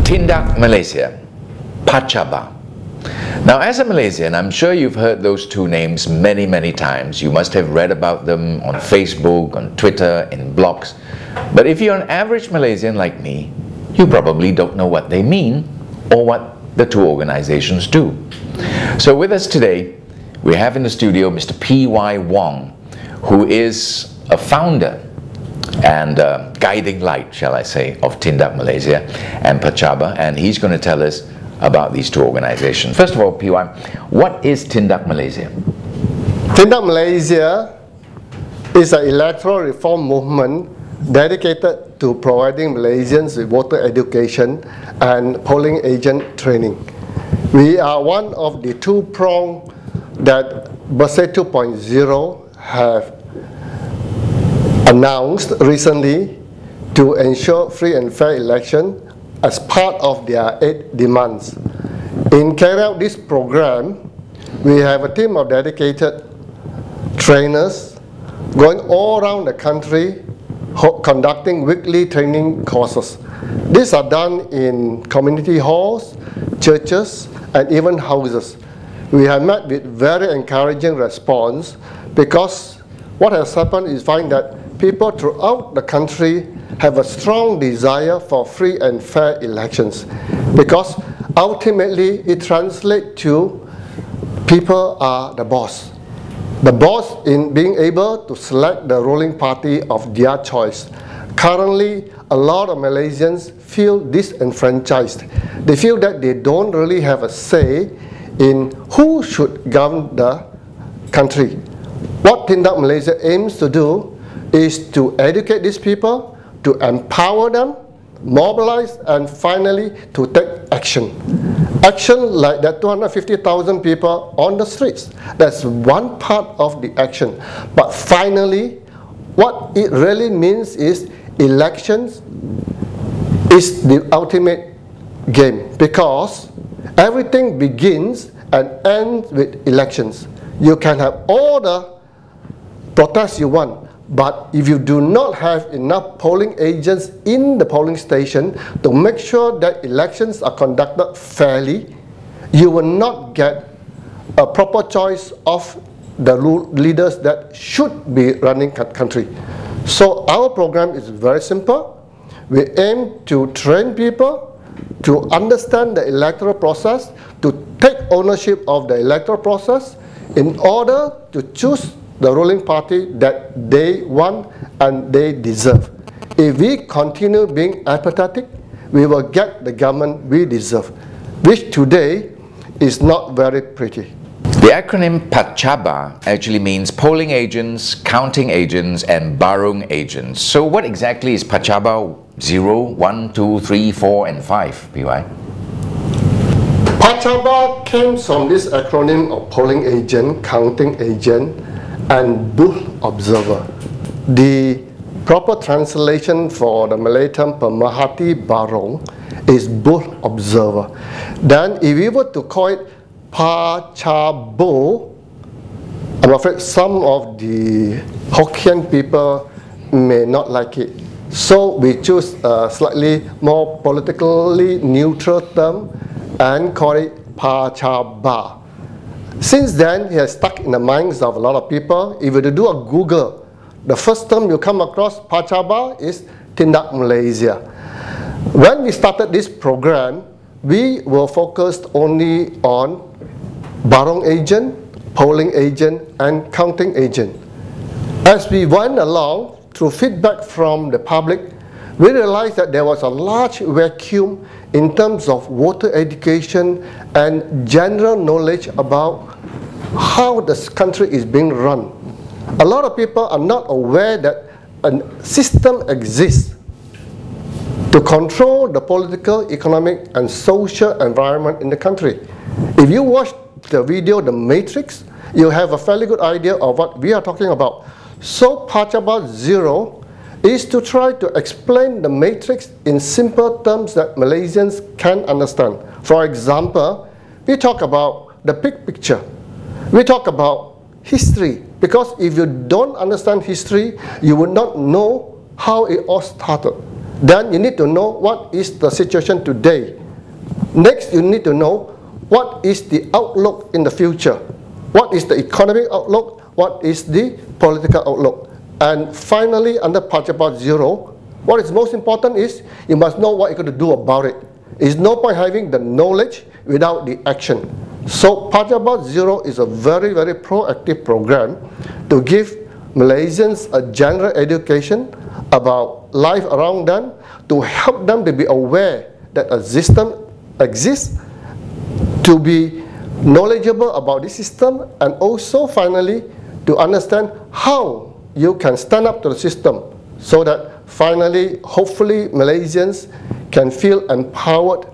Tindak Malaysia, Pachaba. Now, as a Malaysian, I'm sure you've heard those two names many, many times. You must have read about them on Facebook, on Twitter, in blogs. But if you're an average Malaysian like me, you probably don't know what they mean or what the two organizations do. So with us today, we have in the studio Mr. P.Y. Wong, who is a founder and guiding light, shall I say, of Tindak Malaysia and Pachaba, and he's going to tell us about these two organizations. First of all, PY, what is Tindak Malaysia? Tindak Malaysia is an electoral reform movement dedicated to providing Malaysians with voter education and polling agent training. We are one of the two-pronged that Bersih 2.0 have announced recently to ensure free and fair election as part of their 8 demands. In carrying out this program, we have a team of dedicated trainers going all around the country conducting weekly training courses. These are done in community halls, churches, and even houses. We have met with very encouraging response because what has happened is find that people throughout the country have a strong desire for free and fair elections, because ultimately it translates to people are the boss. The boss in being able to select the ruling party of their choice. Currently, a lot of Malaysians feel disenfranchised. They feel that they don't really have a say in who should govern the country. What Tindak Malaysia aims to do is to educate these people, to empower them, mobilize, and finally to take action. Action like that 250,000 people on the streets. That's one part of the action. But finally, what it really means is elections is the ultimate game, because everything begins and ends with elections. You can have all the protests you want, but if you do not have enough polling agents in the polling station to make sure that elections are conducted fairly, you will not get a proper choice of the leaders that should be running the country. So our program is very simple. We aim to train people to understand the electoral process, to take ownership of the electoral process in order to choose the ruling party that they want and they deserve. If we continue being apathetic, we will get the government we deserve, which today is not very pretty. The acronym Pachaba actually means polling agents, counting agents, and barung agents. So what exactly is Pachaba 0, 1, 2, 3, 4, and 5, PY? Pachaba came from this acronym of polling agent, counting agent, and booth observer. The proper translation for the Malay term pemerhati barong is booth observer. Then if we were to call it Pachabo, I'm afraid some of the Hokkien people may not like it. So we choose a slightly more politically neutral term and call it Pachaba. Since then, it has stuck in the minds of a lot of people. If you do a Google, the first term you come across, Pachaba, is Tindak Malaysia. When we started this program, we were focused only on barong agent, polling agent, and counting agent. As we went along, through feedback from the public, we realized that there was a large vacuum in terms of voter education and general knowledge about how this country is being run. A lot of people are not aware that a system exists to control the political, economic, and social environment in the country. If you watch the video, The Matrix, you have a fairly good idea of what we are talking about. So Pachaba 0 is to try to explain the matrix in simple terms that Malaysians can understand. For example, we talk about the big picture. We talk about history, because if you don't understand history, you would not know how it all started. then you need to know what is the situation today. Next, you need to know what is the outlook in the future. What is the economic outlook? What is the political outlook? And finally, under Pachabat 0, what is most important is you must know what you're going to do about it. It's no point having the knowledge without the action. So Pachabat 0 is a very, very proactive program to give Malaysians a general education about life around them, to help them to be aware that a system exists, to be knowledgeable about this system, and also finally to understand how you can stand up to the system so that finally, hopefully, Malaysians can feel empowered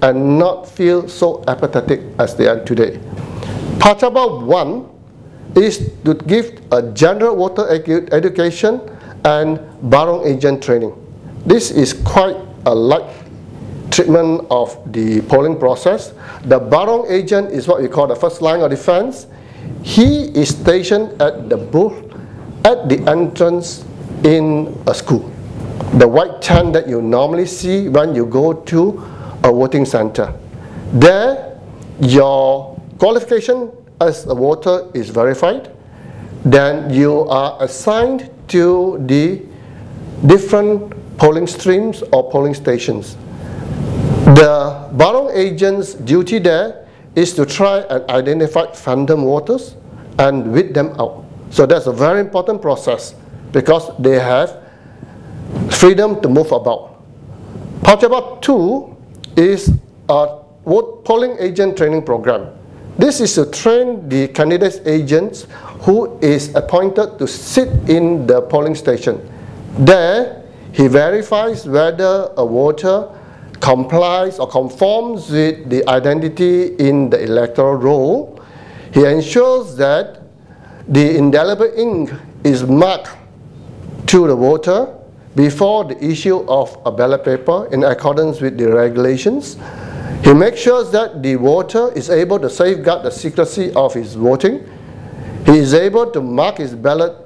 and not feel so apathetic as they are today. Pachabat 1 is to give a general voter education and barong agent training. This is quite a light treatment of the polling process. The barong agent is what we call the first line of defense. He is stationed at the booth at the entrance in a school. The white tent that you normally see when you go to a voting center. There, your qualification as a voter is verified. Then you are assigned to the different polling streams or polling stations. The barong agent's duty there is to try and identify phantom voters and weed them out. So that's a very important process because they have freedom to move about. Pachabat 2 is a polling agent training program. This is to train the candidates agents who is appointed to sit in the polling station. There, he verifies whether a voter complies or conforms with the identity in the electoral roll. He ensures that the indelible ink is marked to the voter before the issue of a ballot paper in accordance with the regulations. He makes sure that the voter is able to safeguard the secrecy of his voting. He is able to mark his ballot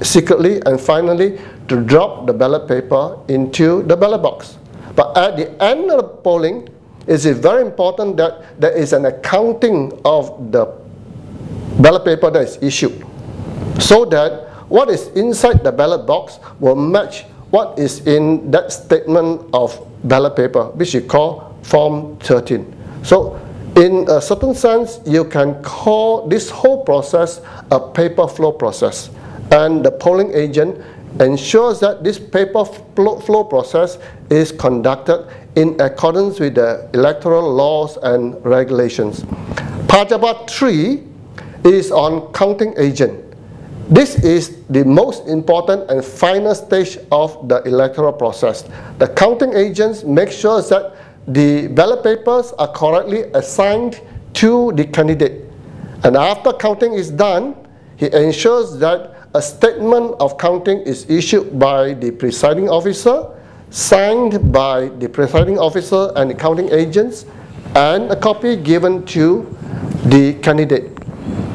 secretly, and finally to drop the ballot paper into the ballot box. But at the end of the polling, it is very important that there is an accounting of the ballot paper that is issued, so that what is inside the ballot box will match what is in that statement of ballot paper, which we call Form 13. So in a certain sense, you can call this whole process a paper flow process. And the polling agent ensures that this paper flow process is conducted in accordance with the electoral laws and regulations. Pachabat 3 is on counting agent. This is the most important and final stage of the electoral process. The counting agents make sure that the ballot papers are correctly assigned to the candidate. And after counting is done, he ensures that a statement of counting is issued by the presiding officer, signed by the presiding officer and the counting agents, and a copy given to the candidate.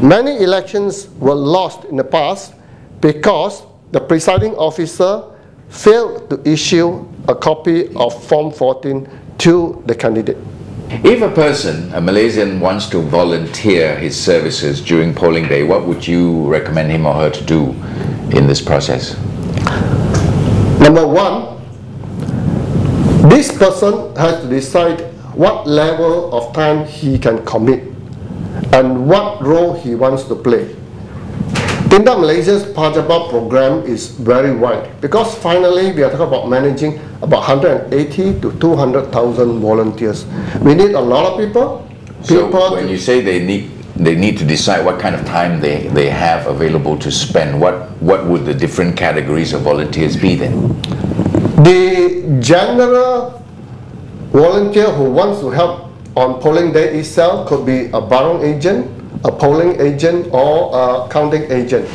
Many elections were lost in the past because the presiding officer failed to issue a copy of Form 14 to the candidate. If a person, a Malaysian, wants to volunteer his services during polling day, what would you recommend him or her to do in this process? Number one, this person has to decide what level of time he can commit and what role he wants to play. Tindak Malaysia's Pachabat program is very wide because finally we are talking about managing about 180 to 200,000 volunteers. We need a lot of people. So when you say they need to decide what kind of time they have available to spend, what would the different categories of volunteers be then? The general volunteer who wants to help on polling day itself could be a barong agent, a polling agent, or a counting agent.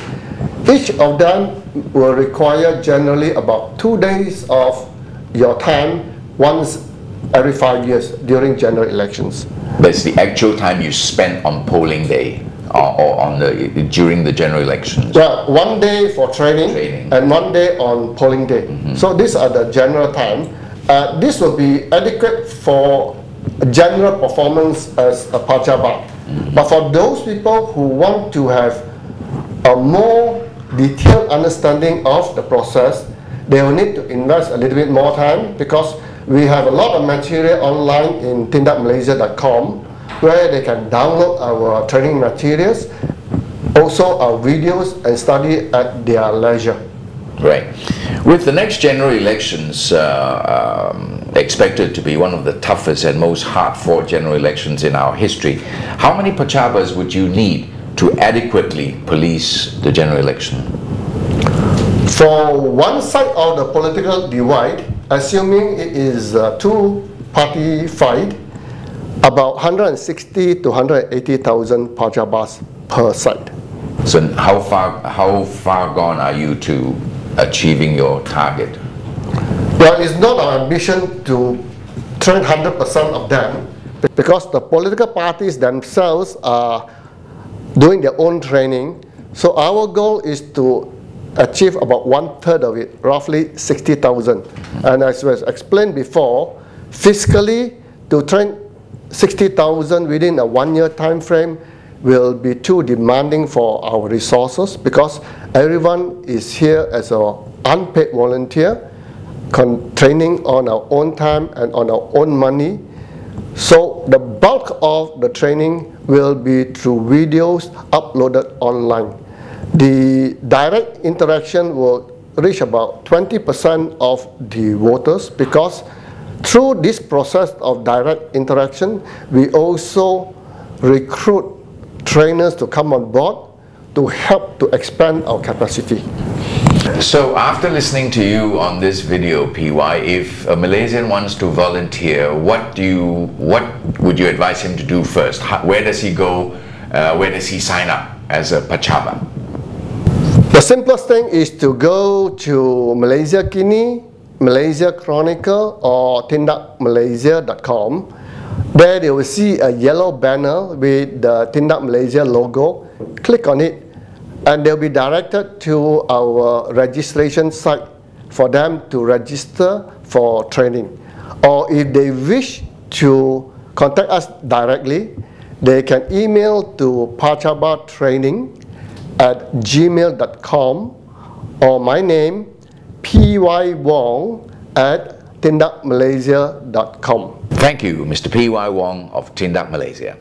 Each of them will require generally about 2 days of your time once every 5 years during general elections. That's the actual time you spend on polling day. during the general elections? Yeah, 1 day for training. And 1 day on polling day. So these are the general time. This will be adequate for general performance as a Pachaba. But for those people who want to have a more detailed understanding of the process, they will need to invest a little bit more time, because we have a lot of material online in tindakmalaysia.com where they can download our training materials, also our videos, and study at their leisure. Right. With the next general elections expected to be one of the toughest and most hard-fought general elections in our history, how many Pachabas would you need to adequately police the general election? For one side of the political divide, assuming it is a two-party fight, about 160 to 180,000 Pachabas per side. So how far gone are you to achieving your target? Well, it's not our ambition to train 100% of them, because the political parties themselves are doing their own training. So our goal is to achieve about 1/3 of it, roughly 60,000. And as was explained before, fiscally, to train 60,000 within a 1-year time frame will be too demanding for our resources, because everyone is here as an unpaid volunteer, training on our own time and on our own money. So the bulk of the training will be through videos uploaded online. The direct interaction will reach about 20% of the voters, because through this process of direct interaction, we also recruit trainers to come on board to help to expand our capacity. So after listening to you on this video, PY, if a Malaysian wants to volunteer, what would you advise him to do first? Where does he go? Where does he sign up as a Pachaba? The simplest thing is to go to Malaysia Kini, Malaysia Chronicle, or tindakmalaysia.com. There they will see a yellow banner with the Tindak Malaysia logo. Click on it, and they'll be directed to our registration site for them to register for training. Or if they wish to contact us directly, they can email to pachabatraining@gmail.com, or my name, PY Wong @tindakmalaysia.com. Thank you, Mr. PY Wong of Tindak Malaysia.